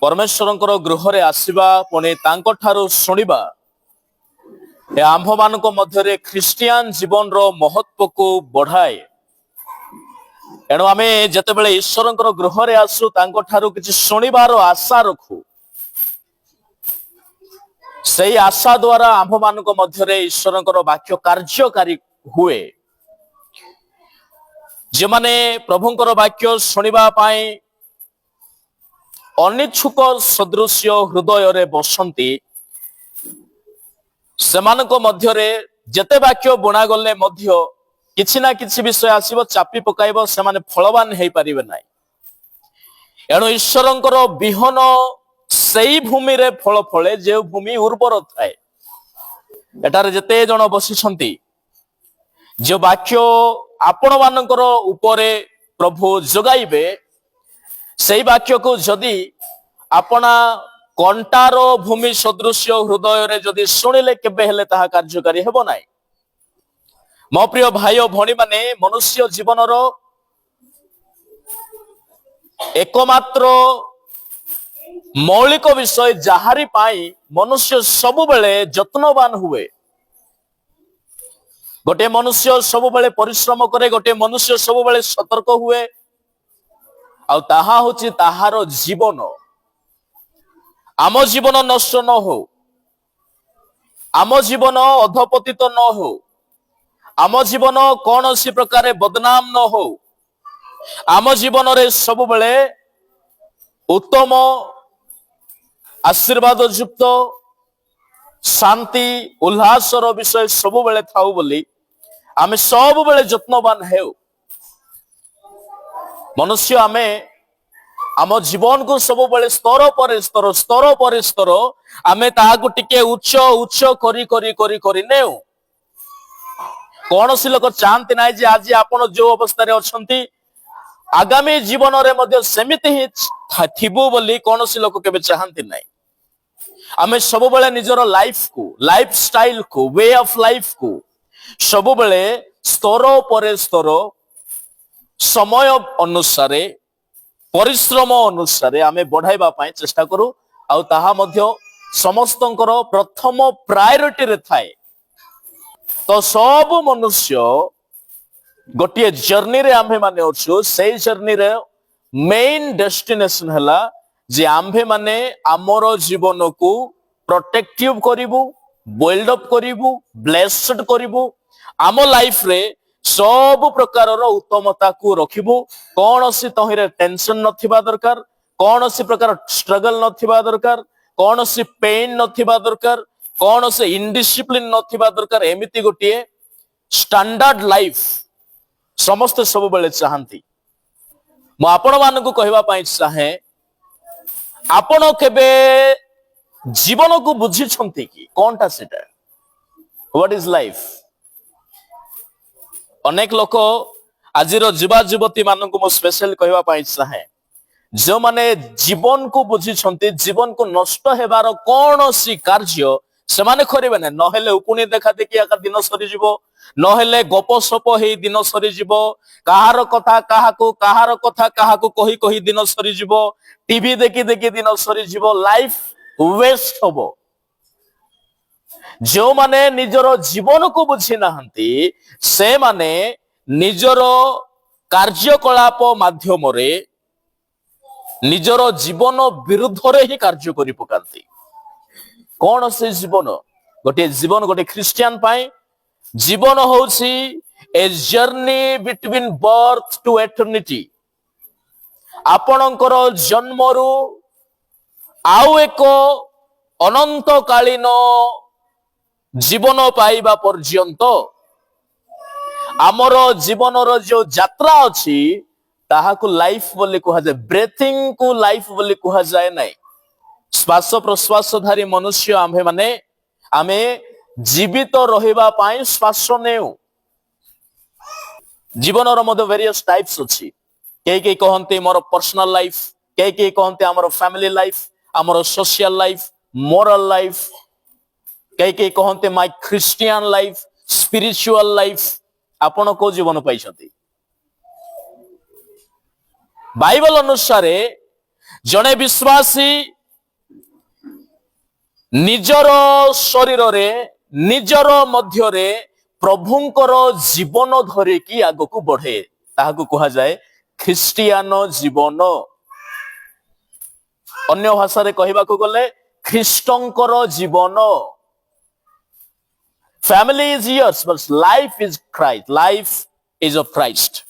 परमेश्वर गृह रे आसीबा पुणी तांको ठारू सुनिबा ए आंभ मानक मध्य ख्रिस्टियान जीवन रो महत्व को बढ़ाए। एणु आमे जेतेबेले ईश्वर गृह रे आसु तांको ठारू किछि सुनिबार आशा रखु। सही आशा द्वारा आंभ मानक मध्य ईश्वर वाक्य कार्यकारी हुए। जे माने प्रभुंकर वाक्य सुनिबा पाई अनिच्छुक सदृश्य हृदय रे बसंती सेमानक मध्यरे जेते वाक्य बुणा गले मध्य किछि ना किछि विषय आसीबो चापी पकाइबो सेमाने फलवान हेई परिबे नाही। एणु ईश्वरंकर बिहन सेई भूमि रे फल फळे जे भूमि उर्वर थाए। एटारे जेते जण बसिसंती जे वाक्य आपण मानकर उपरे प्रभु जोगाइबे सेई वाक्य को जदि आपना कंटारो भूमि सदृश्य हृदय रे जदि सुनिले केबे हेले ताहा कार्यकारी हेबो नाही। मो प्रिय भाई भणी माने मनुष्य जीवन रो एकमात्र मौलिक विषय जहारी पाई मनुष्य सबु बेले जत्नवान हुए। गोटे मनुष्य सबु बेले परिश्रम करे, गोटे मनुष्य सबु बेले सतर्क हुए। आउ ताहा होची ताहारो जीवन। आम जीवन नष्ट न हो, आम जीवन अधपतित न हो, आम जीवन कौन सी प्रकार बदनाम न हो, आम जीवन रे सब बेले उत्तम आशीर्वाद युक्त शांति उल्लासर विषय सब बेले थाउ बोली आमे सब बेले जत्नवान हेउ। मनुष्य आमे आम जीवन को सब बेले स्तर पर स्तर आमे ताहाकु टिके उच्च उच्च करी करी करी करी नेउ। कौन सी लोक चाहती ना जे आज आपण जो अवस्था रे अछंती आगामी जीवन रे मध्य सेमिति ही थिबो बोली कौन सी लोक केबे चाहती नाही। आमे सब बेले निजर लाइफ को, लाइफ स्टाइल को, वे ऑफ लाइफ को सब बेले स्तर पर स्तर समय अनुसारे परिश्रम अनुसारे आमे बढ़ाइबा पाई चेष्टा करू। आउ ताहा मध्य समस्तंकर प्रथम प्रायोरिटी रे थाए। तो सब मनुष्य गोटे जर्नी रे आम्भे माने अछु, सेई जर्नी रे मेन डेस्टिनेशन हला जे आम्भे माने आमर जीवन को प्रोटेक्टिव करिवु, बिल्ड अप करिवु, ब्लेस्ड करिवु। आम लाइफ रे सब प्रकार उत्तमता को रखिबु। कौन सी तहिरे टेंशन नथिबा दरकार, कौन सी प्रकार स्ट्रगल नथिबा दरकार, कौन सी पेन नथिबा दरकार, कौन से इनडिसिप्लिन नथिबा दरकार। एमिति गोटिए स्टैंडर्ड लाइफ समस्त सब बेले चाहती। मु आपण मानकु कहबा पाई चाहे आपण केबे जीवन को बुझी छंती कि कोनटा सेटा, व्हाट इज लाइफ। अनेक लोक आजिर युवा युवती मानक मो स्पेशल कहबा पाई चाहे जो माने जीवन को बुझी छंती जीवन को नष्ट हेबार कौन सी कार्य से माने करिबे ना। नहेले उकुनी देखा देखि आका दिन सरी जिवो, नहेले गप सप हेई दिन सरी जिवो, कहार कथा काहाको कही कही दिन सरी जिवो, टीवी देखि देखि दिन सरी जिवो, लाइफ वेस्ट होबो। जो माने निजरो जीवन को बुझी नाहंती से माने निजरो कार्यकलाप माध्यम रे निजरो जीवन विरुद्ध रे ही कार्य करि पकांती। कौन से जीवन गोटे ख्रिस्टियन पाए जीवन होची a journey between birth to eternity. आपणकर जन्मरु आउ एक अनंत कालीन जीवन पाइबा पर्यंत आमर जीवनर जो यात्रा अछि ताहाकु लाइफ बोली कहा जाए। ब्रेथिंग को लाइफ बोली कहा जाए नहीं। श्वास प्रश्वास धारी मनुष्य आम्भे माने आमे जीवित रहिबा पाई श्वास नेउ। जीवनर मध्य वेरियस टाइप्स अछि। के कहंते मोर पर्सनल लाइफ, के कहंते हमर फैमिली लाइफ, हमर सोशल लाइफ, मोरल लाइफ, के कहंते my Christian life, spiritual life. आपण को जीवन पाइछंती बाइबल अनुसार जड़े विश्वासी निजर शरीर रे निजर मध्यरे प्रभुंकर जीवन धरिकी आग को बढ़े ताहाकू कहा जाए ख्रिस्टियान जीवन। अन्य भाषा रे कहबाकू गले ख्रिस्टंकर जीवन। Family is yours but life is Christ, life is of Christ.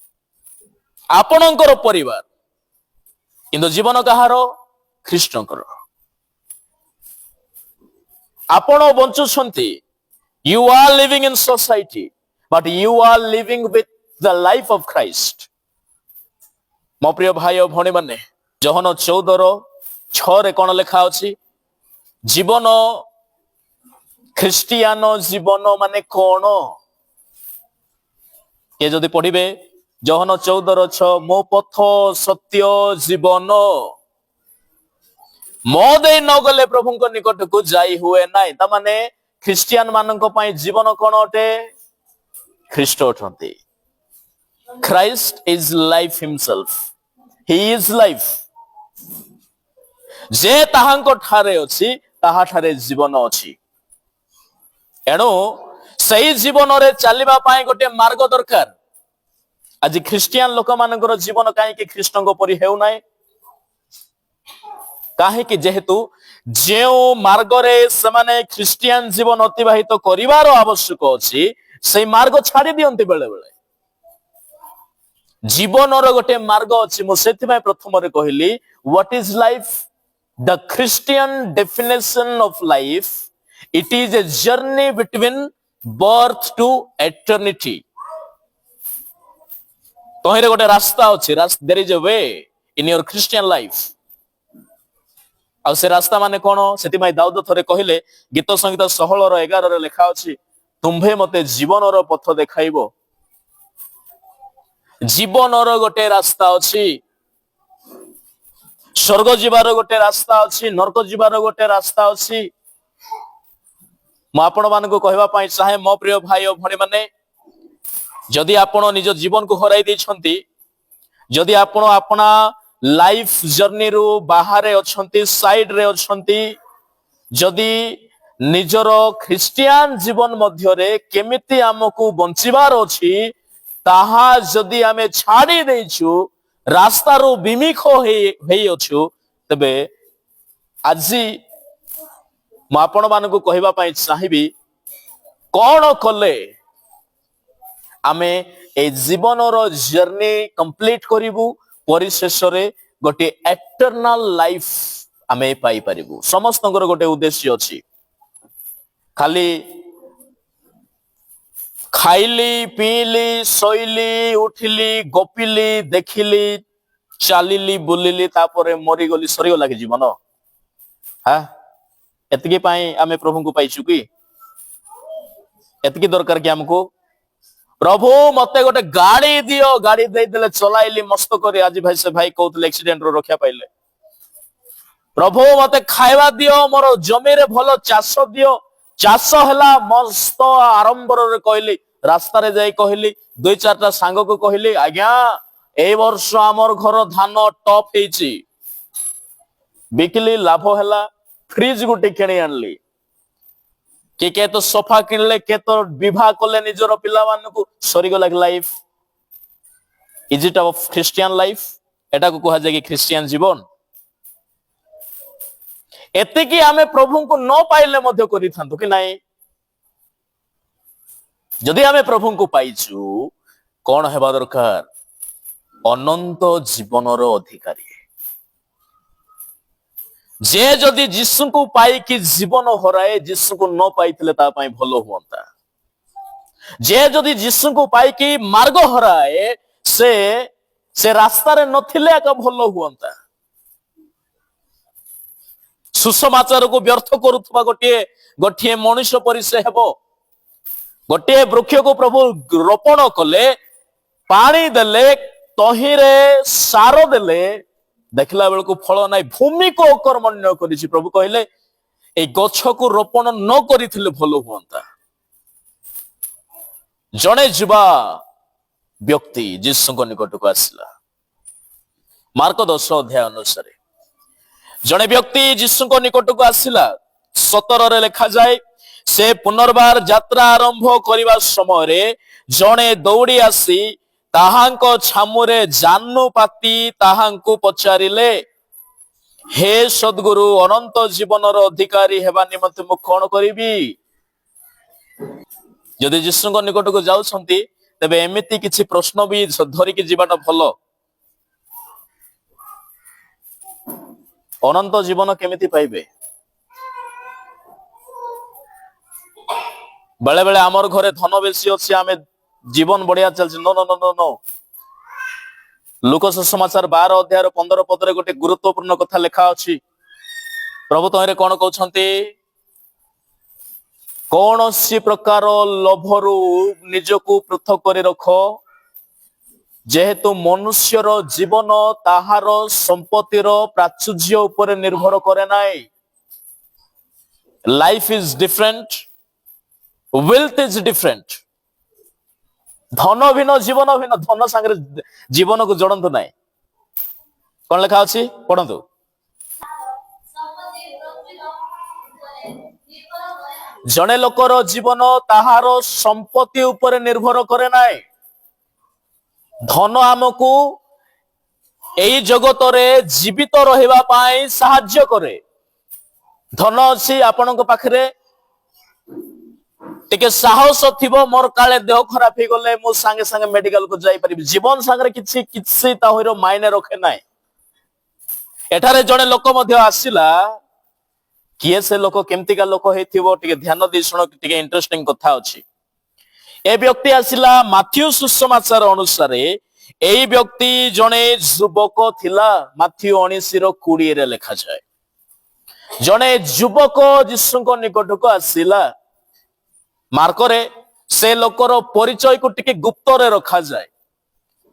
आपणकर परिवार किंतु जीवन कहार? ख्रिस्टंकर। आपण बंचुछंती, you are living in society but you are living with the life of Christ. मो प्रिय भाई और भणी माने जोहन 14:6 कौन लिखा अछि? जीवन ख्रिस्टियान जीवन माने कौन? ये जदि पढ़िबे जोहन 14:6 मो पथ सत्य जीवन मो दे न गले प्रभु निकट को जाई हुए नाई। ता माने ख्रिस्टियन मानक पई जीवन कोन अटे? ख्रिस्ट अटंती। Christ is life himself, he is life. जे ताहांको ठारे अछि ताहा ठारे जीवन अछि। एणु सही जीवन रे चलिबा पई गोटे मार्ग दरकार। आज ख्रिस्टियन लोक मानकर जीवन काहे कि ख्रिस्टंको परि हेउ नाय? काहे कि जेहेतु जेउ मार्ग रे समाने ख्रिस्टियन जीवन अतिबाहित करिवार आवश्यक अछि से मार्ग छाड़ी दियंती बेले बेले। जीवन रो गोटे मार्ग अछि। मो सेति में प्रथम रे कहिली what is life? The Christian definition of life, it is a journey between birth to eternity. तोहिरे गोटे रास्ता अछि, there is a way in your Christian life. आ से रास्ता माने कोन? सेति माई दाऊद थरे कहिले गीत संगीत 16:11 रे लिखा अछि, तुम्भे मते जीवन रो पथ देखाइबो। जीवन रो गोटे रास्ता अछि, स्वर्ग जीवार गोटे रास्ता अछि, नरक जीवार गोटे रास्ता अछि। म आपण मानको कहबा पई चाहे मो प्रिय भाई और भणी माने जदि आपण निज जीवन को हराई दैछंती, जदि आपण अपना लाइफ जर्नी रु बाहरे अछंती, साइड रे अछंती, जदि निजर ख्रिस्टियन जीवन मध्य रे केमिति हमकु बंचिबार अछि ताहा जदि आमे छाड़ी देइछु, रास्ता रु विमुख हेइ अछु, तबे आजी म आपण मानको कहबा पई चाहिबी कोन कले आमे ए जीवन रो जर्नी कंप्लीट करिवु, परिशेष रे गोटे एटर्नल लाइफ आमे पाई परिबु। समस्तंकर गोटे उद्देश्य अछि। खाली खाइली पीली सोइली उठिली गपिली देखिली चालिली बुलिली तापरे मरी गली सरी गला कि जीवन? हां, एतकी पाई आमे प्रभु को पाइछु कि? एतकी दरकार कि हमको? प्रभु मते गोटे गाड़ी दियो, गाड़ी दे देले चलाइली मस्त करे। आज भाई से भाई कहउतले एक्सीडेंट रो रक्षा पाइले। प्रभु मते खाइबा दियो, मोर जमी रे भलो चाष दियो, चाष हला मस्त आरंभ रे कहली, रास्ता रे जाई कहली, 2-4टा सांग को कहली, आज्ञा ए वर्ष हमर घर धान टॉप हेची, बिकली लाभ हला, फ्रिज गुटे किणी आनली। के तो सोफा किनले, के तो विवाह कले निजर पिला मानकु, सरी गला life. Is it of Christian life? एटा को कहा जाय कि क्रिश्चियन जीवन। एते कि आमे प्रभु को न पाइले मध्य करि थांतु कि नाही? जदि आमे प्रभु को पाइछु, कोन हेबा दरकार? अनंत जीवनर अधिकारी। जे जदि जीसु को पाई कि जीवन हराए, जीसु को न पाइथिले ता पई भलो हुंता। जे जदि जीसु को पाई कि मार्ग हराए, से रास्ता रे नथिले का भलो हुंता। सुसमाचार को व्यर्थ करुथबा गोटे मनुष्य परि से हेबो। गोटे वृक्ष को प्रभु रोपण कले, पानी देले, तहिरे सार देले, देखला बेल को फल नाई, भूमि को अकर्मण्य करिछि। प्रभु कहले ए गछ को रोपण न करिथिले भलो हुंता। जणे जुबा व्यक्ति जीसु को निकट को आसला। मार्क 10 अध्याय अनुसार जड़े व्यक्ति यीशु निकट को आसला 17 लेखा जाए से पुनर्बार यात्रा आरंभ करने समय जड़े दौड़ी आसी ताहांको छामुरे जानू पाती ताहांको पचारिले हे सद्गुरु अनंत जीवन अधिकारी हेबा निमंते मु कौन करिबी। जदि यीशु निकट को जाउछंती तेबे एमिति किछि प्रश्न भी धरिकी जीवाटा भल। अनंत जीवन केमिति पाइबे? बेले बेले आमर घरे धन बेसी अच्छी आमे जीवन बढ़िया चलछि। No no no no no. Luke सुसमाचार 12 अध्याय 15 पदरे गोटे गुरुत्वपूर्ण कथा लेखा अछि। प्रभु तहिरे कौन कहउछंती? कौन सी प्रकार लोभरु निजको पृथक करि रख जेहेतु मनुष्यर जीवन ताहार संपत्तिर प्राचुर्य उपर निर्भर करे नाई। Life is different, wealth is different. धन भिन्न जीवन भिन्न। धन सांगे जीवन को जोड़ंतु नाई। कौन लेखा अछि पढ़ंतु। जने लोकर जीवन ताहार संपत्ति उपर निर्भर करे नाई। धन आमको एई जगत रे जीवित रहिबा पाई सहाय्य करे। धन अछि आपनक पाखरे टिके साहस थिबो मोर काले देह खराब हे गले मो संगे संगे मेडिकल को जाई परिबी। जीवन संगे किछि किछि ताहिरो मायने रखे नाई। एठारे जने लोक मध्य आसिला किए से लोक केमतिका लोक हेथिबो टिके ध्यान दे सुनो। टिके इंटरेस्टिंग कथा अछि। ए व्यक्ति आसिला माथ्यू सुसमाचार अनुसार एई व्यक्ति जने युवक थिला। माथ्यू 19:20 रे लेखा जाए जने युवक यीशुଙ୍କ निकट को आसिला। मार्करे से लोकर परिचय को टिके गुप्त रे रखा जाए।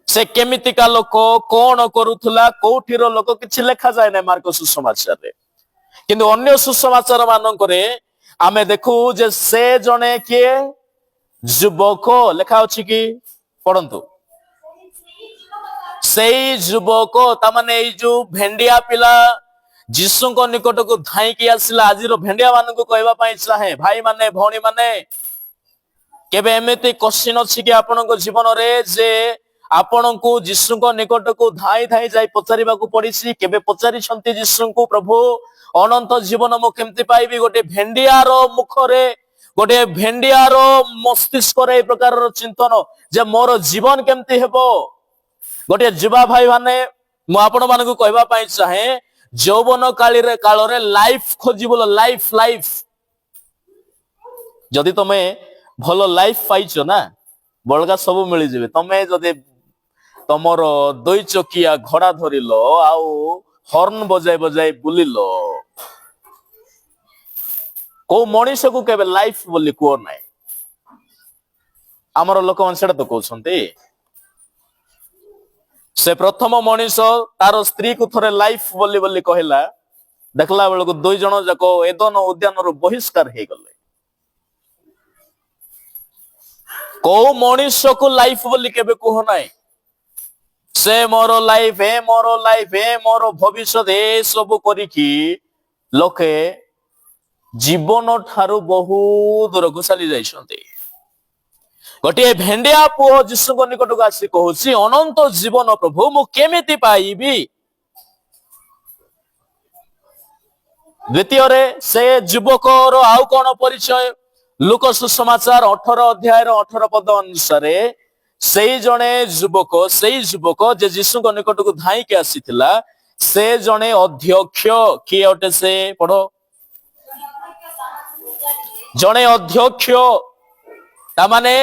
से केमितिका लोक कोन करूथला कोठीर लोक किछि लेखा जाए नै मार्क सुसमाचार रे। किंतु अन्य सुसमाचार मानकरे आमे देखु जे से जने किए युवक लेखा अछि कि पढ़ंतु। सेई युवक तामाने एई जो भेंडिया पिला यीशुଙ୍କ निकट को धाई कि आसिला। आज रो भेंडिया मान को कहबा पई चाहे भाई माने भौणी माने केबे एमिति क्वेश्चन अछि कि आपनक जीवन रे जे आपनकु यीशुଙ୍କ निकट को धाई धाई जाई पचारिबा को पड़िसी। केबे पचारि छंती यीशुଙ୍କୁ प्रभु अनंत जीवन मो केमति पाइबी? गोटे भेंडियार मुखरे गोटे भेंडियार मस्तिष्क रे प्रकार चिंतन जे मोर जीवन केमति हेबो। गोटे युवा भाई माने मु आपण मानकु कहबा पई चाहे यौवन काल रे लाइफ खोजिबो। लाइफ लाइफ जदि तमे भलो लाइफ पाइछो ना बळगा सब मिली जेबे। तमे जदि तमर 2 चकिया घोड़ा धरिलो आउ हॉर्न बजाई बजाई बुलिलो को मनीष को केबे लाइफ बोली को नाय। आमर लोक मन सेटा तो कहउछंती। से प्रथम मनीष तार स्त्री को थरे लाइफ बोली बोली कहला। देखला बेलको 2 जण जाको एदन उद्यान रो बहिष्कार हे गले। को मनीष को लाइफ बोली केबे कहो नाय। से मोरो लाइफ है मोरो लाइफ है मोरो भविष्य ए सब करिकी लोके जीवन ठारू बहुत दूर को चली जाइछंती। गोटे भेंडिया पुओ यीशुଙ୍କ निकट को आसी कहूची अनंत जीवन प्रभु मु केमिति पाइबी। द्वितीय रे से युवक रो आउ कोन परिचय? लूक सुसमाचार 18 अध्याय 18 पद अनुसार सेई जने युवक जे यीशुଙ୍କ निकट को धाई के आसीथिला से जने अध्यक्ष कि अटे से पढ़ो। जने अध्यक्ष ता माने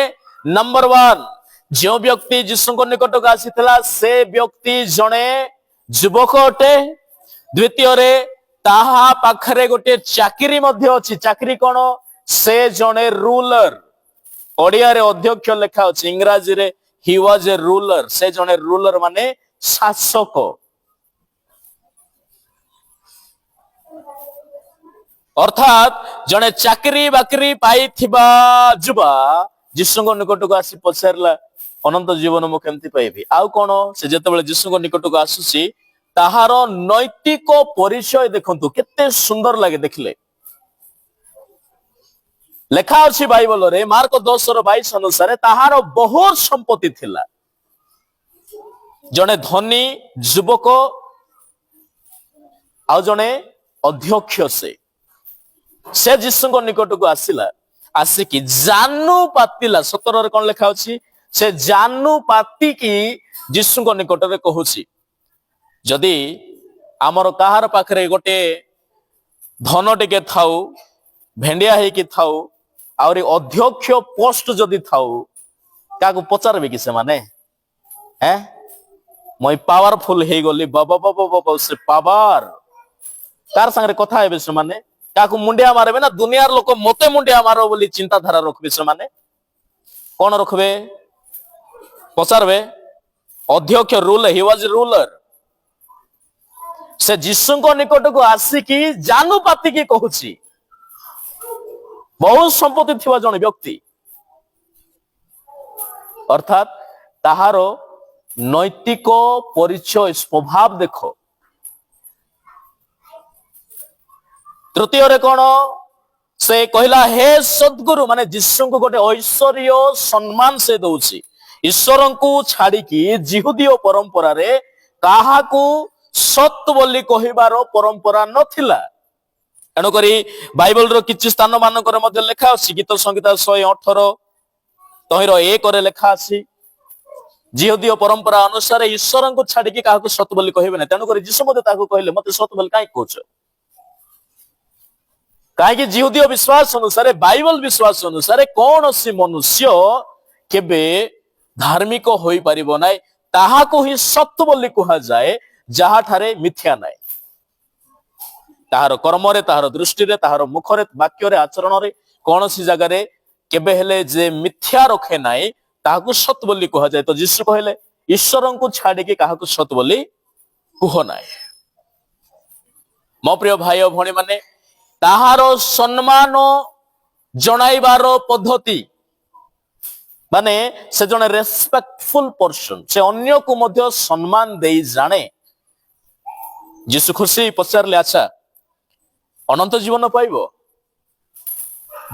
नंबर 1 जो व्यक्ति यीशुଙ୍କ निकट को आसीथिला से व्यक्ति जने युवक अटे। द्वितीय रे ताहा पाखरे गोटे चाकरी मध्य अछि। चाकरी कोन? से जने रूलर। ओडिया रे अध्यक्ष लेखा अछि। इंग्रजी रे ही वाज ए रूलर। से जने रूलर माने शासक। अर्थात जने चाकरी बाकरी पाई थिबा जुबा यीशुଙ୍କ निकट को आसी पछारला अनंत जीवन मु केमति पाइबी। आउ कोन? से जेतेबेले यीशुଙ୍କ निकट को आसुची ତାହାର ନୈତିକ ପରିଚୟ ଦେଖନ୍ତୁ କେତେ ସୁନ୍ଦର ଲାଗେ ଦେଖିଲେ। ଲେଖା ଅଛି ବାଇବଲରେ ମାର୍କ 10:22 ଅନୁସାରେ ତାହାର ବହୁତ ସମ୍ପତ୍ତି ଥିଲା। ଜଣେ ଧନୀ ଯୁବକ ଆଉ ଜଣେ ଅଧ୍ୟକ୍ଷ ସେ ଯୀଶୁଙ୍କ ନିକଟକୁ ଆସିଲା, ଆସିକି ଜାନୁ ପାତିଲା। 17ରେ କଣ ଲେଖା ଅଛି? ସେ ଜାନୁ ପାତିକି ଯୀଶୁଙ୍କ ନିକଟରେ କହୁଛି, ଯଦି ଆମର କାହାର ପାଖରେ ଗୋଟେ ଧନ ଟିକେ ଥାଉ, ଭେଣ୍ଡିଆ ହେଇକି ଥାଉ, ଆହୁରି ଅଧ୍ୟକ୍ଷ ପୋଷ୍ଟ ଯଦି ଥାଉ, କାହାକୁ ପଚାରବେ କି ସେମାନେ? ମୁଇଁ ପାୱାରଫୁଲ ହେଇଗଲି, ବାବା ବାବା ବାବା ସେ ପାୱାର। କାହାର ସାଙ୍ଗରେ କଥା ହେବେ ସେମାନେ? କାହାକୁ ମୁଣ୍ଡିଆ ମାରିବେ ନା ଦୁନିଆର ଲୋକ ମତେ ମୁଣ୍ଡିଆ ମାର ବୋଲି ଚିନ୍ତାଧାରା ରଖିବେ ସେମାନେ? କଣ ରଖିବେ? ପଚାରବେ? ଅଧ୍ୟକ୍ଷ ରୁଲର, ହି ୱାଜ ରୁଲର। ସେ ଯୀଶୁଙ୍କ ନିକଟକୁ ଆସିକି ଜାନୁ ପାତିକି କହୁଛି, ବହୁତ ସମ୍ପତ୍ତି ଥିବା ଜଣେ ବ୍ୟକ୍ତି, ଅର୍ଥାତ ତାହାର ନୈତିକ ପରିଚୟ ସ୍ୱଭାବ ଦେଖ। ତୃତୀୟରେ କଣ ସେ କହିଲା? ହେ ସଦ୍ଗୁରୁ, ମାନେ ଯୀଶୁଙ୍କୁ ଗୋଟେ ଐଶ୍ୱର୍ଯ୍ୟ ସମ୍ମାନ ସେ ଦଉଛି। ଈଶ୍ୱରଙ୍କୁ ଛାଡିକି ଜିହୁଦୀୟ ପରମ୍ପରାରେ କାହାକୁ ସତ୍ ବୋଲି କହିବାର ପରମ୍ପରା ନଥିଲା। ତେଣୁକରି ବାଇବଲର କିଛି ସ୍ଥାନ ମାନଙ୍କରେ ମଧ୍ୟ ଲେଖା ଅଛି, ଗୀତ ସଂହିତା 118:1 ଲେଖା ଅଛି, ଜିହୁଦୀୟ ପରମ୍ପରା ଅନୁସାରେ ଈଶ୍ୱରଙ୍କୁ ଛାଡିକି କାହାକୁ ସତ୍ ବୋଲି କହିବେ ନାହିଁ। ତେଣୁକରି ଯୀଶୁ ମଧ୍ୟ ତାକୁ କହିଲେ, ମତେ ସତ୍ ବୋଲି କାହିଁକି କହୁଛ? କାହିଁକି ଜିହୁଦୀୟ ବିଶ୍ୱାସ ଅନୁସାରେ, ବାଇବଲ ବିଶ୍ୱାସ ଅନୁସାରେ କୌଣସି ମନୁଷ୍ୟ କେବେ ଧାର୍ମିକ ହୋଇପାରିବ ନାହିଁ। ତାହାକୁ ହିଁ ସତ୍ ବୋଲି କୁହାଯାଏ ଯାହାଠାରେ ମିଥ୍ୟା ନାହିଁ। ତାହାର କର୍ମରେ, ତାହାର ଦୃଷ୍ଟିରେ, ତାହାର ମୁଖରେ, ବାକ୍ୟରେ, ଆଚରଣରେ କୌଣସି ଜାଗାରେ କେବେ ହେଲେ ଯେ ମିଥ୍ୟା ରଖେ ନାହିଁ, ତାହାକୁ ସତ୍ ବୋଲି କୁହାଯାଏ। ତ ଯୀଶୁ କହିଲେ, ଈଶ୍ୱରଙ୍କୁ ଛାଡିକି କାହାକୁ ସତ୍ ବୋଲି କୁହ ନାହିଁ। ମୋ ପ୍ରିୟ ଭାଇ ଓ ଭଉଣୀ ମାନେ, ତାହାର ସମ୍ମାନ ଜଣାଇବାର ପଦ୍ଧତି, ମାନେ ସେ ଜଣେ ରେସପେକ୍ଟଫୁଲ ପର୍ସନ, ସେ ଅନ୍ୟକୁ ମଧ୍ୟ ସମ୍ମାନ ଦେଇ ଜାଣେ। ଯୀଶୁ ଖୁସି ପଚାରିଲେ, ଆଚ୍ଛା ଅନନ୍ତ ଜୀବନ ପାଇବ?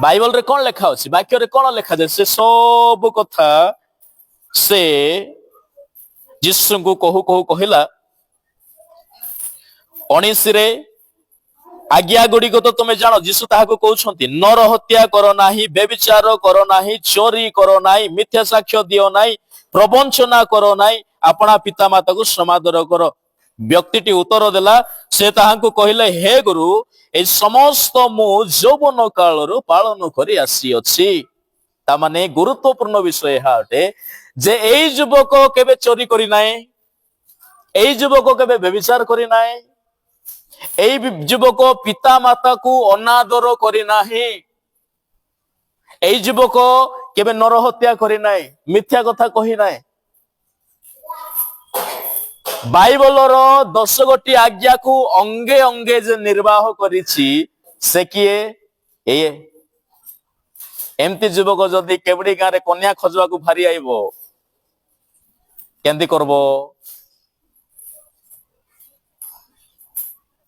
ବାଇବଲରେ କଣ ଲେଖା ଅଛି, ବାକ୍ୟରେ କଣ ଲେଖାଯାଏ? ସେ ସବୁ କଥା ସେ ଯୀଶୁଙ୍କୁ କହୁ କହୁ କହିଲା, 19ରେ ଆଜ୍ଞା ଗୁଡିକ ତ ତୁମେ ଜାଣ। ଯୀଶୁ ତାହାକୁ କହୁଛନ୍ତି, ନର ହତ୍ୟା କର ନାହିଁ, ବ୍ୟଭିଚାର କର ନାହିଁ, ଚୋରି କର ନାହିଁ, ମିଥ୍ୟା ସାକ୍ଷ୍ୟ ଦିଅ ନାହିଁ, ପ୍ରବଞ୍ଚନା କର ନାହିଁ, ଆପଣା ପିତା ମାତାକୁ ସମାଦର କର। ବ୍ୟକ୍ତିଟି ଉତ୍ତର ଦେଲା, ସେ ତାହାଙ୍କୁ କହିଲେ, ହେ ଗୁରୁ, এই ସମସ୍ତ ମୁଁ ଯୌବନ କାଳରୁ ପାଳନ କରି ଆସିଅଛି। ତାମାନେ ଗୁରୁତ୍ୱପୂର୍ଣ୍ଣ ବିଷୟ ଏହା ଅଟେ ଯେ ଏଇ ଯୁବକ କେବେ ଚୋରି କରି ନାହିଁ, ଏଇ ଯୁବକ କେବେ ବ୍ୟଭିଚାର କରି ନାହିଁ, এই ଯୁବକ ପିତା ମାତାକୁ ଅନାଦର କରି ନାହିଁ, এই ଯୁବକ କେବେ ନରହତ୍ୟା କରି ନାହିଁ, ମିଥ୍ୟା କଥା କହି ନାହିଁ। ବାଇବଲର 10 ଗୋଟି ଆଜ୍ଞାକୁ ଅଙ୍ଗେ ଅଙ୍ଗେ ଯେ ନିର୍ବାହ କରିଛି ସେ କିଏ? ଏମିତି ଯୁବକ ଯଦି କେବଡି ଗାଁରେ କନ୍ୟା ଖୋଜବାକୁ ଭାରି ଆଇବ, କେମିତି କରବ?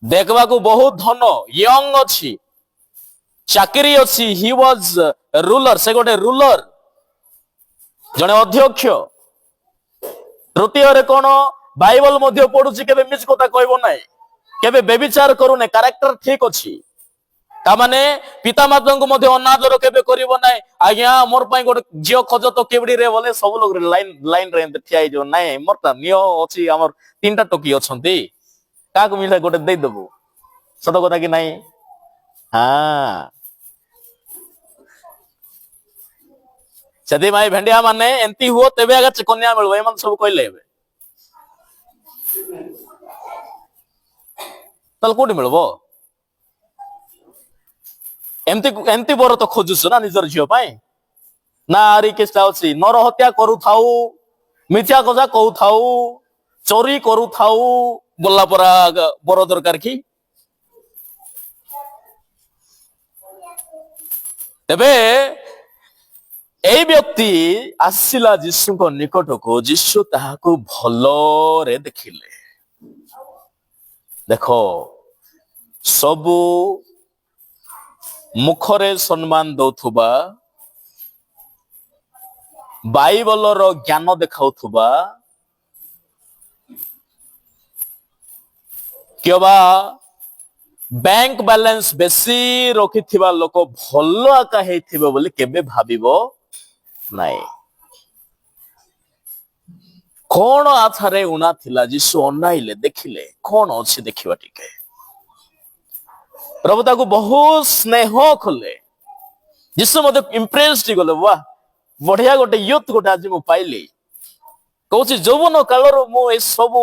ଦେଖିବାକୁ ବହୁତ ଧନ, ୟଙ୍ଗ ଅଛି, ଚାକିରି ଅଛି, ହି ୱାଜ ରୁଲର, ସେ ଗୋଟେ ରୁଲର, ଜଣେ ଅଧ୍ୟକ୍ଷ। ତୃତୀୟରେ କଣ? ବାଇବଲ ମଧ୍ୟ ପଢୁଛି, କେବେ ମିଛ କଥା କହିବ ନାହିଁ, କେବେ ବ୍ୟଭିଚାର କରୁନାହିଁ, କ୍ୟାରେକ୍ଟର ଠିକ ଅଛି। ତାମାନେ ପିତାମାତାଙ୍କୁ ମଧ୍ୟ ଅନାଦର କେବେ କରିବ ନାହିଁ। ଆଜ୍ଞା ମୋର ପାଇଁ ଗୋଟେ ଝିଅ ଖୋଜ ତ କେବଡିରେ ବୋଲେ ସବୁ ଲୋକ ଲାଇନରେ ଏମିତି ଠିଆ ହେଇଯିବ। ନାଇଁ, ମୋର ନିୟ ଅଛି, ଆମର 3ଟା ଟୋକି ଅଛନ୍ତି, କାହାକୁ ମିଳିଲେ ଗୋଟେ ଦେଇଦେବୁ। ସତ କଥା କି ନାଇଁ? ସେଥିପାଇଁ ଭେଣ୍ଡିଆ ମାନେ ଏମିତି ହୁଅ ତେବେ ଆଗ କନ୍ୟା ମିଳିବ, ଏମାନେ ସବୁ କହିଲେ। ଏବେ ତାହେଲେ କୋଉଠି ମିଳିବ? ଏମିତି ବର ତ ଖୋଜୁଛୁ ନା ନିଜର ଝିଅ ପାଇଁ? ନା ଆରି କେସଟା ଅଛି, ନର ହତ୍ୟା କରୁଥାଉ, ମିଥ୍ୟା କଥା କହୁଥାଉ, ଚୋରି କରୁଥାଉ, ଗଲା ପରା ବର ଦରକାର କି? ତେବେ ଏଇ ବ୍ୟକ୍ତି ଆସିଲା ଯୀଶୁଙ୍କ ନିକଟକୁ, ଯୀଶୁ ତାହାକୁ ଭଲରେ ଦେଖିଲେ। ଦେଖ ସବୁ ମୁଖରେ ସମ୍ମାନ ଦଉଥିବା, ବାଇବଲର ଜ୍ଞାନ ଦେଖାଉଥିବା, କିବା ବ୍ୟାଙ୍କ ବାଲାନ୍ସ ବେଶୀ ରଖିଥିବା ଲୋକ ଭଲ ଆକା ହେଇଥିବ ବୋଲି କେବେ ଭାବିବ ନାଇଁ। କଣ ଆଥାରେ ଉଣା ଥିଲା? ଯୀଶୁ ଅନାଇଲେ, ଦେଖିଲେ କଣ ଅଛି ଦେଖିବା ଟିକେ। ପ୍ରଭୁ ତାକୁ ବହୁତ ସ୍ନେହ କଲେ। ଯୀଶୁ ମତେ ଇମ୍ପ୍ରେସ୍ଡ ଗଲେ, ବା ବଢିଆ ଗୋଟେ ୟୁଥ ଗୋଟେ ଆଜି ମୁଁ ପାଇଲି। କହୁଛି ଯୌବନ କାଳରୁ ମୁଁ ଏ ସବୁ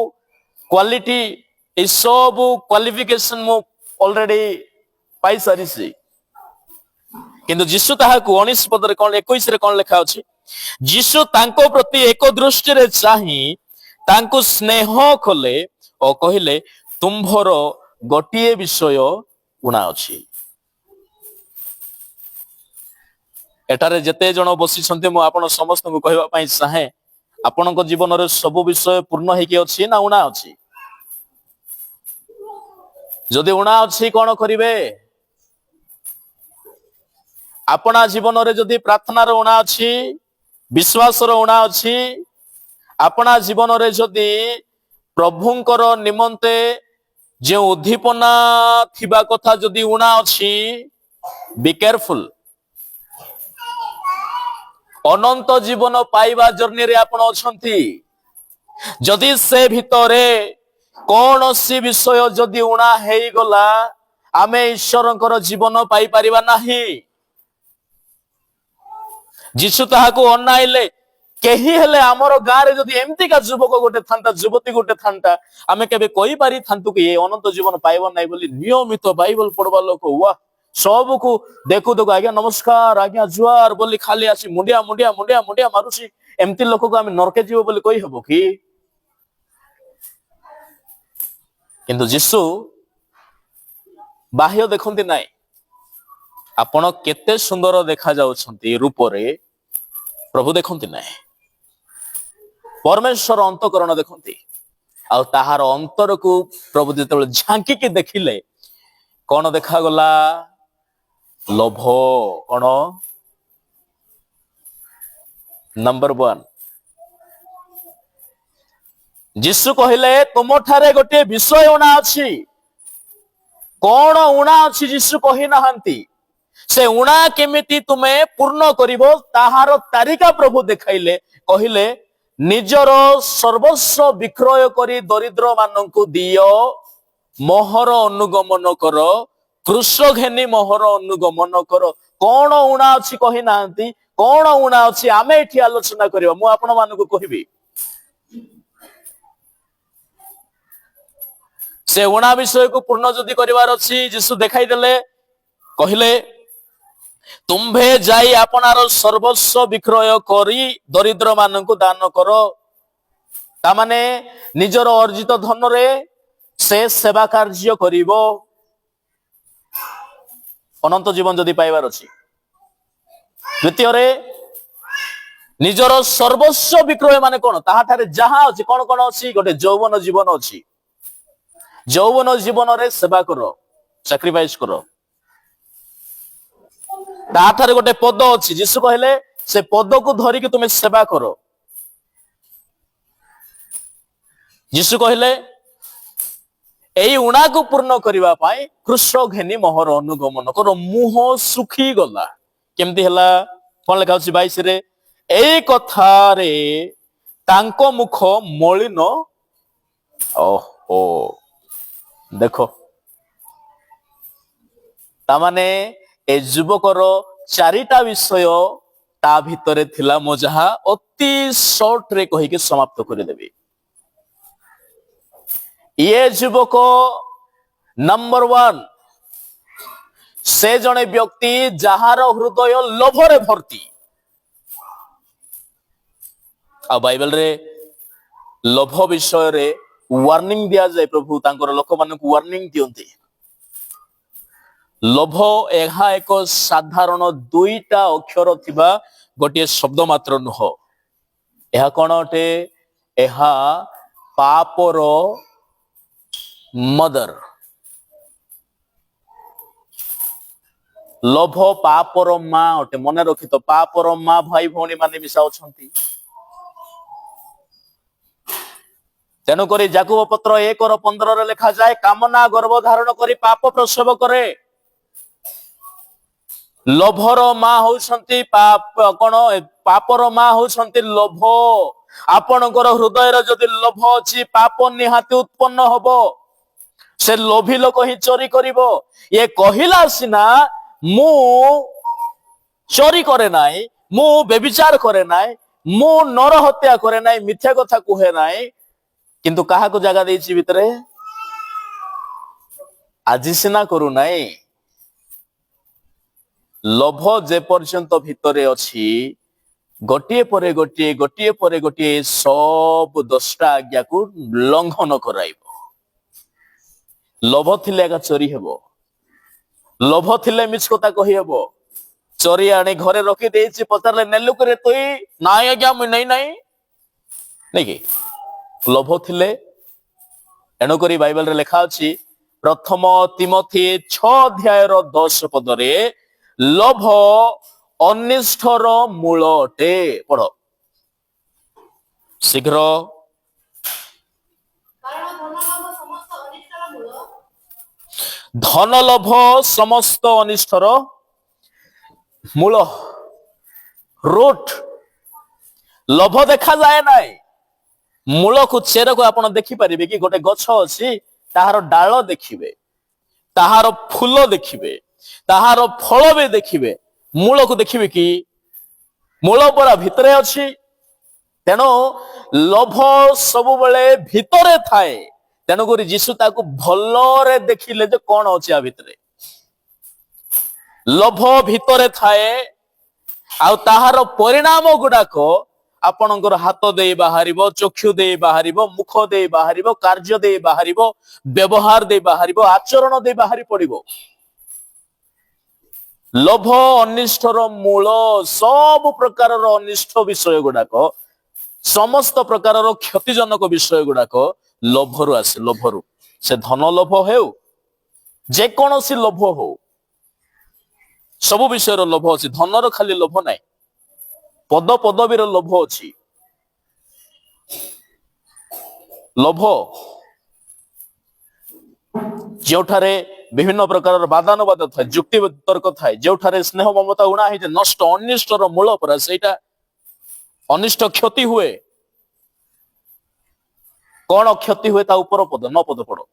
କ୍ୱାଲିଟି, ଏ ସବୁ କ୍ୱାଲିଫିକେସନ ମୁଁ ଅଲରେଡି ପାଇସାରିଛି। କିନ୍ତୁ ଯୀଶୁ ତାହାକୁ 19 ପଦରେ କଣ 21ରେ କଣ ଲେଖା ଅଛି? ଯୀଶୁ ତାଙ୍କ ପ୍ରତି ଏକ ଦୃଷ୍ଟିରେ ଚାହିଁ ତାଙ୍କୁ ସ୍ନେହ କଲେ ଓ କହିଲେ, ତୁମ୍ଭର ଗୋଟିଏ ବିଷୟ ଉଣା ଅଛି। ଏଠାରେ ଯେତେ ଜଣ ବସିଛନ୍ତି ମୁଁ ଆପଣ ସମସ୍ତଙ୍କୁ କହିବା ପାଇଁ ଚାହେଁ, ଆପଣଙ୍କ ଜୀବନରେ ସବୁ ବିଷୟ ପୂର୍ଣ୍ଣ ହେଇକି ଅଛି ନା ଉଣା ଅଛି? ଯଦି ଉଣା ଅଛି କଣ କରିବେ? ଆପଣା ଜୀବନରେ ଯଦି ପ୍ରାର୍ଥନାର ଉଣା ଅଛି, ବିଶ୍ୱାସର ଉଣା ଅଛି, ଆପଣା ଜୀବନରେ ଯଦି ପ୍ରଭୁଙ୍କର ନିମନ୍ତେ ଯେଉଁ ଉଦ୍ଦୀପନା ଥିବା କଥା ଯଦି ଉଣା ଅଛି, ବି କେୟାରଫୁଲ। ଅନନ୍ତ ଜୀବନ ପାଇବା ଜର୍ଣ୍ଣିରେ ଆପଣ ଅଛନ୍ତି। ଯଦି ସେ ଭିତରେ କୌଣସି ବିଷୟ ଯଦି ଉଣା ହେଇଗଲା, ଆମେ ଈଶ୍ୱରଙ୍କର ଜୀବନ ପାଇପାରିବା ନାହିଁ। ଯୀଶୁ ତାହାକୁ ଅନାଇଲେ। କେହି ହେଲେ ଆମର ଗାଁରେ ଯଦି ଏମିତିକା ଯୁବକ ଗୋଟେ ଥାନ୍ତା, ଯୁବତୀ ଗୋଟେ ଥାନ୍ତା, ଆମେ କେବେ କହିପାରିଥାନ୍ତୁ କି ଏ ଅନନ୍ତ ଜୀବନ ପାଇବ ନାହିଁ ବୋଲି? ନିୟମିତ ବାଇବଲ ପଢବା ଲୋକ, ୱାହ, ସବୁକୁ ଦେଖୁ ଦେଖୁ ଆଜ୍ଞା ନମସ୍କାର, ଆଜ୍ଞା ଜୁହାର ବୋଲି ଖାଲି ଆସି ମୁଣ୍ଡିଆ ମୁଣ୍ଡିଆ ମୁଣ୍ଡିଆ ମୁଣ୍ଡିଆ ମାରୁଛି। ଏମିତି ଲୋକକୁ ଆମେ ନରକେ ଯିବ ବୋଲି କହିହବ କି? କିନ୍ତୁ ଯୀଶୁ ବାହ୍ୟ ଦେଖନ୍ତି ନାହିଁ। ଆପଣ କେତେ ସୁନ୍ଦର ଦେଖାଯାଉଛନ୍ତି ରୂପରେ, ପ୍ରଭୁ ଦେଖନ୍ତି ନାହିଁ। ପରମେଶ୍ୱର ଅନ୍ତଃକରଣ ଦେଖନ୍ତି। ଆଉ ତାହାର ଅନ୍ତରକୁ ପ୍ରଭୁ ଯେତେବେଳେ ଝାଙ୍କିକି ଦେଖିଲେ, କଣ ଦେଖାଗଲା? ଲୋଭ। କଣ? ନମ୍ବର 1, ଯୀଶୁ କହିଲେ, ତୁମଠାରେ ଗୋଟିଏ ବିଷୟ ଉଣା ଅଛି। କଣ ଉଣା ଅଛି ଯୀଶୁ କହିନାହାନ୍ତି। ସେ ଉଣା କେମିତି ତୁମେ ପୂର୍ଣ୍ଣ କରିବ ତାହାର ତାରିକା ପ୍ରଭୁ ଦେଖାଇଲେ। କହିଲେ, ନିଜର ସର୍ବସ୍ୱ ବିକ୍ରୟ କରି ଦରିଦ୍ର ମାନଙ୍କୁ ଦିଅ, ମୋହର ଅନୁଗମନ କର, କୃଷ ଘେନି ମୋହର ଅନୁଗମନ କର। କଣ ଉଣା ଅଛି କହିନାହାନ୍ତି। କଣ ଉଣା ଅଛି ଆମେ ଏଠି ଆଲୋଚନା କରିବା। ମୁଁ ଆପଣ ମାନଙ୍କୁ କହିବି, ସେ ଉଣା ବିଷୟକୁ ପୂର୍ଣ୍ଣ ଯଦି କରିବାର ଅଛି, ଯୀଶୁ ଦେଖାଇଦେଲେ। କହିଲେ, ତୁମ୍ଭେ ଯାଇ ଆପଣାର ସର୍ବସ୍ୱ ବିକ୍ରୟ କରି ଦରିଦ୍ର ମାନଙ୍କୁ ଦାନ କର। ତାମାନେ ନିଜର ଅର୍ଜିତ ଧନରେ ସେ ସେବା କାର୍ଯ୍ୟ କରିବ, ଅନନ୍ତ ଜୀବନ ଯଦି ପାଇବାର ଅଛି। ଦ୍ୱିତୀୟରେ, ନିଜର ସର୍ବସ୍ୱ ବିକ୍ରୟ ମାନେ କଣ? ତାହାଠାରେ ଯାହା ଅଛି, କଣ କଣ ଅଛି? ଗୋଟେ ଯୌବନ ଜୀବନ ଅଛି। ଯୌବନ ଜୀବନରେ ସେବା କର, ସାକ୍ରିଫାଇସ କର। ତାଠାରେ ଗୋଟେ ପଦ ଅଛି। ଯୀଶୁ କହିଲେ, ସେ ପଦକୁ ଧରିକି ତୁମେ ସେବା କର। ଯୀଶୁ କହିଲେ, ଏଇ ଉଣାକୁ ପୂର୍ଣ୍ଣ କରିବା ପାଇଁ କୃଷ ଘେନି ମୋହର ଅନୁଗମନ କର। ମୁହଁ ଶୁଖିଗଲା। କେମିତି ହେଲା? କଣ ଲେଖା ଅଛି 22ରେ? ଏଇ କଥାରେ ତାଙ୍କ ମୁଖ ମଳିନ। ଓହୋ, ଦେଖ, ତାମାନେ ଏ ଯୁବକର 4ଟା ବିଷୟ ତା ଭିତରେ ଥିଲା। ମୁଁ ଯାହା ଅତି ସର୍ଟରେ କହିକି ସମାପ୍ତ କରିଦେବି। ଇଏ ଯୁବକ ନମ୍ବର 1, ସେ ଜଣେ ବ୍ୟକ୍ତି ଯାହାର ହୃଦୟ ଲୋଭରେ ଭର୍ତ୍ତି। ଆଉ ବାଇବେଲରେ ଲୋଭ ବିଷୟରେ ୱାର୍ଣ୍ଣିଂ ଦିଆଯାଏ। ପ୍ରଭୁ ତାଙ୍କର ଲୋକମାନଙ୍କୁ ୱାର୍ଣ୍ଣିଂ ଦିଅନ୍ତି। ଲୋଭ ଏହା ଏକ ସାଧାରଣ 2ଟା ଅକ୍ଷର ଥିବା ଗୋଟିଏ ଶବ୍ଦ ମାତ୍ର ନୁହଁ। ଏହା କଣ ଅଟେ? ଏହା ପାପର mother. लोभ पापर माँ अटे मन रखी तो पापर माँ भाई भौणी माने मिसाउछंती तेणुक जाकुब पत्र 1:15 लिखा जाए कामना गर्भ धारण करी पाप प्रसव करे लोभर माँ होउछंती पाप कौन पापर माँ होउछंती लोभ आपणकर हृदय जदि लोभ अछि पाप निहाती उत्पन्न हबो से लोभी लोक ही चोरी करिवो ये कहिला सिना मु चोरी करे नाई मु बेविचार करे नाई मु नर हत्या करे नाई मिथ्या कथा कुहे नाई किंतु काहा को जगह देछि भितरे आजि सिना करू नाई लोभ जे पर्यंत भितरे अछि गोटिए परे गोटिए सब 10टा आज्ञा को लंघन कराइबो लोभ थिले एका चोरी हेबो लोभ थिले मिछ कथा कहि हेबो चोरी आनी घरे रखी देछि पचारले नेलु करे तुई नाई आज्ञा मु नै नै नै कि लोभ थिले एणु करी बाइबल रे लिखा अछि प्रथम तिमोथी 6:10 पदरे लोभ अनिष्ठर मूल अटे पढ़ शीघ्र धन लोभ समस्त अनिष्ठर मूल रूट लोभ देखा जाए ना मूल को चेर को आपण देखि परिबे कि गोटे गछ अछि ताहार डाल देखिबे ताहार फूल देखिबे ताहार फल भी देखिबे मूल को देखिबे कि मूल परा भितरे अछि तेणु लोभ सब बेले भितरे थाए तेणु करी जीशु ताको भलरे देखिले जे कोन अछि आ भितरे लोभ भितरे थाए आ ताहार परिणाम गुडाक आपणकर हाथ दे बाहरिबो चक्षु दे बाहरिबो मुख दे बाहरिबो कार्य दे बाहरिबो व्यवहार दे बाहरिबो आचरण दे बाहरी पड़िबो लोभ अनिष्ठर मूल सब प्रकार अनिष्ठ विषय गुडाक समस्त प्रकार क्षतिजनक विषय गुडाक लोभरु आसे लोभरु से धन लोभ हेउ जे कोनोसी लोभ हो सब विषय लोभ अछि धनर खाली लोभ नाही पद पदवीर लोभ अछि लोभ जोठारे विभिन्न प्रकार बादानुवाद थाए जुक्ति तर्क थाए जोठारे स्नेह ममता उणा हे नष्ट अनिष्टर मूल पर सेटा अनिष्ट क्षति हुए कौन क्षति हुए ता ऊपर पद न पद पड़ो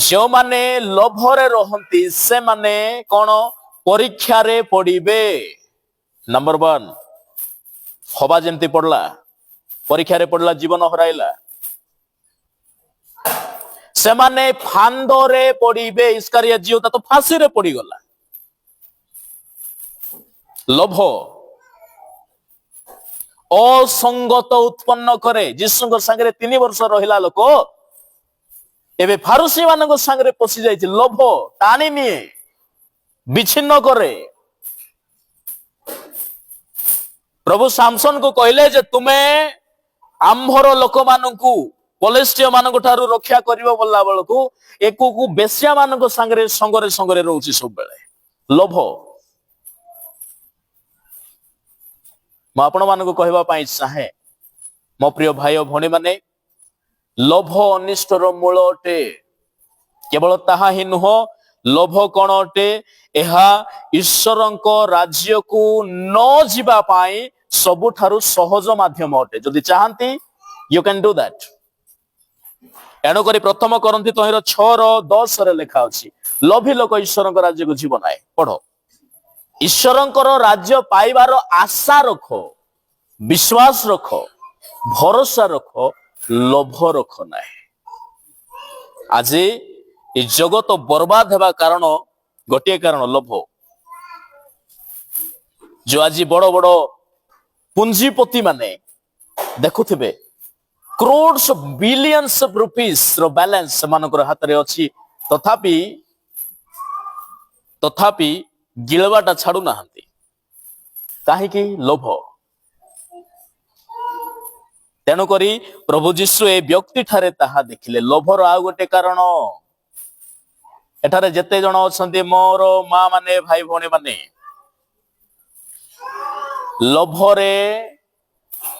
जो माने लोभरे रहंती से माने कौन परीक्षा रे पड़िबे नंबर 1 हवा जेमती पड़ला परीक्षा रे पड़ला जीवन हराइला से माने फांदरे पड़िबे इस्कारिया जियोता तो फांसी रे पड़ी गला लोभ असंगत उत्पन्न करे जिसुंग संगे 3 वर्ष रहिला लोक एबे फारुसी मानक संगे पसी जाइछि लोभ टाणी निए विच्छिन्न करे प्रभु सामसन को कहले जे तुमे आंभर लोक मानकू पलेस्टिय मानक ठारू रक्षा करिवो बोलला बेलकू एको को बेस्या मानक संगे संगरे रहउछि सब बेले लोभ म आपण मानक कहबा पई चाहे मो प्रिय भाई और भणी माने लोभ अनिष्टर मूल अटे केवल ताहा ही नुह लोभ कौन अटे एहा ईश्वरंक राज्य को न जीवा पाई सबुठारु सहज माध्यम अटे जदि चाहंती यू कैन डू दैट एणु करी प्रथम करंती तहिर 6:10 रे लिखा अछि लोभी लोक ईश्वरंक राज्य को जीवन आए पढ़ो ईश्वरंकर राज्य पाइबार आशा रख विश्वास रख भरोसा रख लोभ रख ना आज ये जगत बर्बाद हेबा कारण गोटे कारण लोभ जो आज बड़ बड़ पुंजीपति माने देखुथिबे क्रोड्स बिलियंस ऑफ रुपीस रो बैलेंस मानकर हाथ रे अछि तथापि तथापि गिळवाटा छाड़ू नाहांती काहेकि लोभ तेणुकरी प्रभु जीशु ए व्यक्ति ठारे ताहा देखिले लोभर आ गोटे कारण एठारे जेते जण अछंती मोर मां माने भाई भौणी माने लोभरे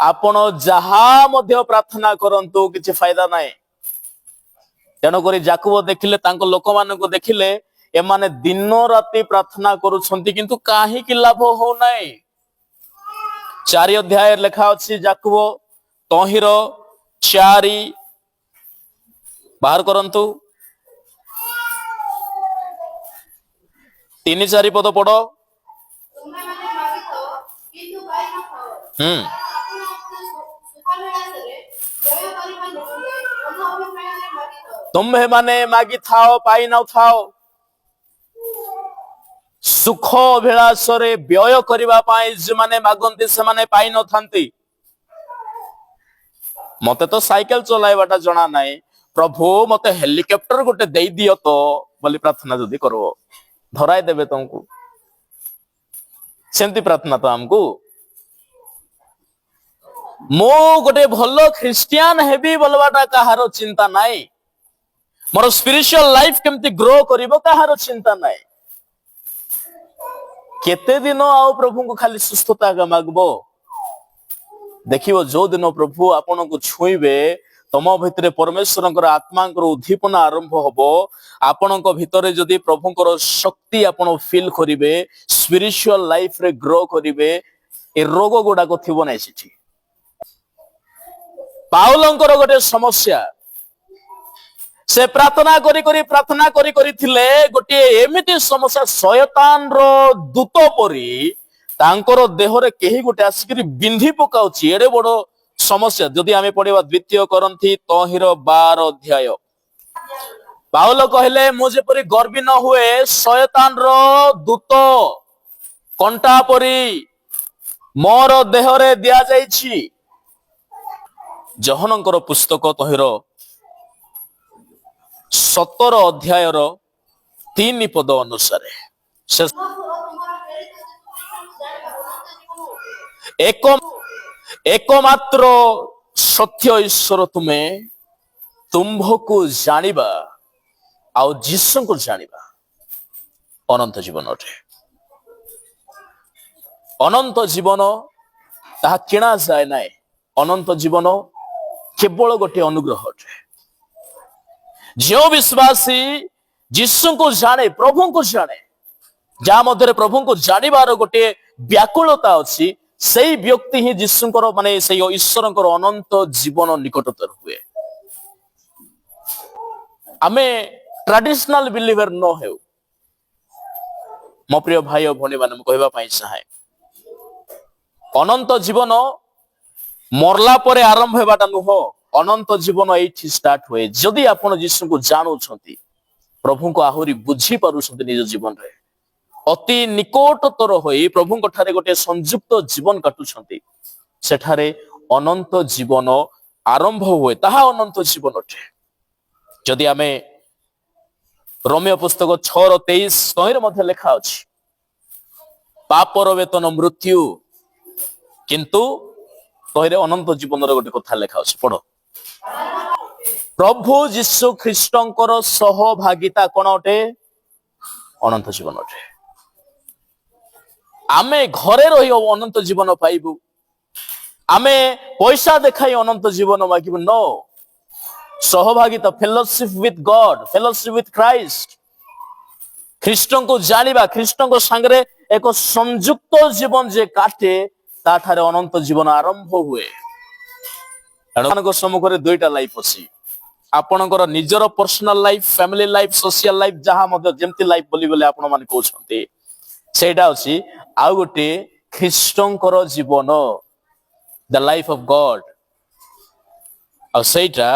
आपण जहा मध्य प्रार्थना करंतु किछि फायदा नाही तेणुकरी जाकुब देखिले तांको लोक मानको देखिले एमाने दिन राति प्रार्थना करूछंती किंतु काहेकि लाभ हो नाही 4 अध्याय लेखा अछि जाकुब तहिर 4 बाहर करंतु 3-4 पद पढ़ो तुम्हें माने मागी थाओ पाई न थाओ सुख अभिलाष रे व्यय करिबा पाई जे माने मागंती से माने पाई न थांती मते तो साइकिल चलाइबाटा जणा नाही प्रभु मते हेलिकॉप्टर गोटे देई दियो तो बोली प्रार्थना जदी करो धराई देबे तुमको सेंती प्रार्थना तो हमको मो गोटे भलो ख्रिस्टियन हेबी बोलबाटा कहारो चिंता नाही मोर स्पिरिचुअल लाइफ केमती ग्रो करिवो कहारो चिंता नाही केते दिन आउ प्रभु को खाली सुस्थता का मागबो देखिवो जो दिन प्रभु आपन को छुईबे तम भितरे परमेश्वरंकर आत्मांकर उद्दीपना आरंभ हबो आपनक भितरे जदी प्रभुंकर शक्ति आपन फील करिवे स्पिरिचुअल लाइफ रे ग्रो करिवे ए रोग गुडा को थिबो नै सिठी पाउलंकर गोटे समस्या से प्रार्थना करी थिले गोटे एमिति समस्या शयतान रो दूत परी तांकर देहरे केही गोटे आसिकरी बिंधी पकाउची एडे बडो समस्या जदि आमे पढिबा द्वितीय करंथी तहिर 12 अध्याय पाउल कहले मु जेपरि गर्वी न हुए शयतान रो दूत कंटा परी मोर देहरे दिया जाईछि जहनंकर पुस्तक तहिर 17 अध्याय 3 पद अनुसार एकमात्र सत्य ईश्वर तुम्हें तुम्भको जानिबा आउ जीसु को जानिबा अनंत जीवन अटे अनंत जीवन ताहा किणा जाए नाय अनंत जीवन केवल गोटे अनुग्रह अटे जो विश्वासी जीसु को जाने प्रभु को जाने जा मध्य प्रभु को जानिबार गोटे व्याकुलता अछि सेई व्यक्ति ही जीसुंकर माने सेई ईश्वरंकर अनंत जीवन निकटतर हुए आमे ट्रेडिशनल बिलीवर न हेउ मो प्रिय भाई और भनी माने कहबा पई चाहे अनंत जीवन मरला परे आरंभ हेबाटा नुह अनंत जीवन एठी स्टार्ट हुए जदि आपण जीसु को जानु छथि प्रभु को आहुरी बुझी पारु छथि निज जीवन रे अति निकटतर होई प्रभु को ठारे गोटे संयुक्त जीवन काटु छथि सेठारे अनंत जीवन आरंभ हुए ताहा अनंत जीवन अटे जदि आमे रोमियो पुस्तक 6:23 तहिर मध्ये लिखा अछि पापर वेतन मृत्यु किंतु तहिरे अनंत जीवन रे गोटे कथा लिखा अछि पढो प्रभु जीशु ख्रीष्टंकर सहभागिता कोन अटे अनंत जीवन अटे आमे घरे रही अनंत जीवन पाइबु आमे पैसा देखाई अनंत जीवन मागिबु नो सहभागिता fellowship with God fellowship with Christ ख्रीष्टन को जानिबा ख्रीष्टन को संगरे एक संयुक्त जीवन जे काटे ताठारे अनंत जीवन आरंभ हुए एणको सम्मुखरे दुईटा लाइफ अछि आपणकर निजर personal life family life social life जहां मध्ये जेमति लाइफ बोली बोले आपण माने कहउछन्ते सेटा अछि आ गोटे ख्रीष्टंकर जीवन द लाइफ ऑफ गॉड आ सेटा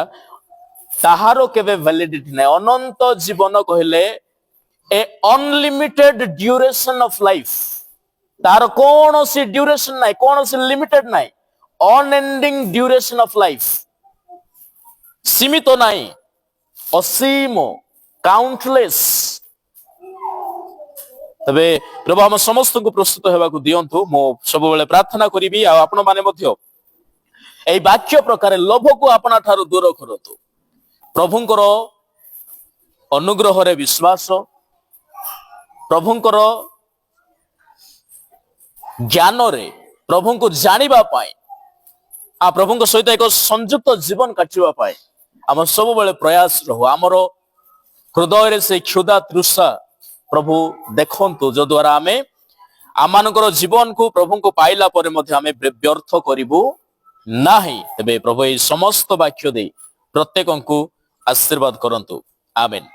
ताहारो केबे वैलिडिटी नै अनंत जीवन कहले ए अनलिमिटेड ड्यूरेशन ऑफ लाइफ तार कौन सी ड्यूरेशन नाइ कौन सी लिमिटेड नाइ अनएंडिंग ड्यूरेशन ऑफ लाइफ सीमित नाइ असीम काउंटलेस तबे प्रभु हम समस्त को प्रस्तुत हेबाकु दियंतु मो सब बेले प्रार्थना करिबी आ आपण माने मध्य एई वाक्य प्रकार लोभ को आपना ठारू दूर करतु प्रभुंकर अनुग्रह रे विश्वास प्रभुंकर ज्ञान रे प्रभु को जानिबा पाए आ प्रभु सहित एक संयुक्त जीवन काटिबा पाए आम सब बेले प्रयास रहू आमर हृदय रे से क्षुधा तृषा प्रभु देखंतु जो द्वारा आमे आमानकर जीवन को प्रभु को पाइला परे मध्य आमे व्यर्थ करिबु नाही तबे प्रभु ए समस्त वाक्य दे प्रत्येक को आशीर्वाद करंतु आमेन।